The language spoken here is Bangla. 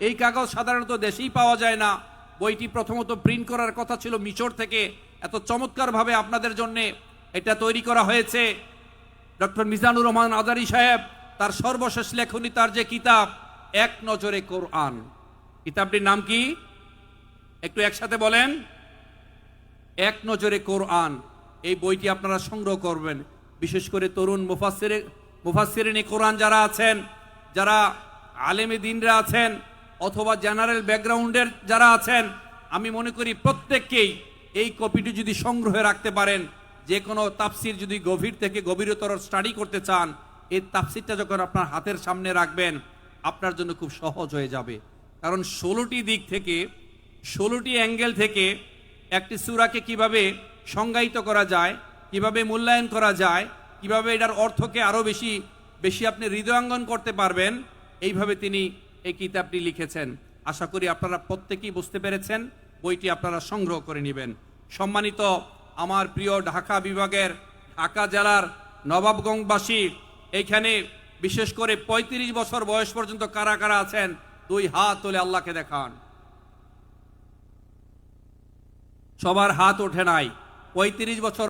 এই কাগজ সাধারণত দেশেই পাওয়া যায় না। বইটি প্রথমত প্রিন্ট করার কথা ছিল মিশর থেকে। এত চমৎকারভাবে আপনাদের জন্য এটা তৈরি করা হয়েছে। ডক্টর মিজানুর রহমান আজারি সাহেব তার সর্বশেষ লেখনী, তার যে কিতাব এক নজরে কোরআন, কিতাবটির নাম কি একটু একসাথে বলেন? এক নজরে কোরআন। এই বইটি আপনারা সংগ্রহ করবেন। বিশেষ করে তরুণ মুফাসসিরিনে কোরআন যারা আছেন, যারা আলেমে দ্বীনরা আছেন, অথবা জেনারেল ব্যাকগ্রাউন্ডের যারা আছেন, আমি মনে করি প্রত্যেককেই এই কপিটি যদি সংগ্রহে রাখতে পারেন, যে কোনো তাফসির যদি গভীর থেকে গভীরতর স্টাডি করতে চান, এই তাফসিরটা যখন আপনার হাতের সামনে রাখবেন আপনার জন্য খুব সহজ হয়ে যাবে। কারণ 16টি দিক থেকে, 16টি অ্যাঙ্গেল থেকে একটি সূরাকে কিভাবে সংজ্ঞায়িত করা যায়, কিভাবে মূল্যায়ন করা যায়, কিভাবে এটার অর্থকে আরো বেশি বেশি আপনি হৃদয়ঙ্গন করতে পারবেন, এইভাবে তিনি এই কিতাবটি লিখেছেন। আশা করি আপনারা প্রত্যেকেই বুঝতে পেরেছেন। বইটি আপনারা সংগ্রহ করে নেবেন। সম্মানিত আমার প্রিয় ঢাকা বিভাগের, ঢাকা জেলার নবাবগঞ্জবাসী, এইখানে বিশেষ করে 35 বছর বয়স পর্যন্ত কারা কারা আছেন, 2 হাত তুলে আল্লাহকে দেখান। সবার হাত ওঠে নাই। 35 বছর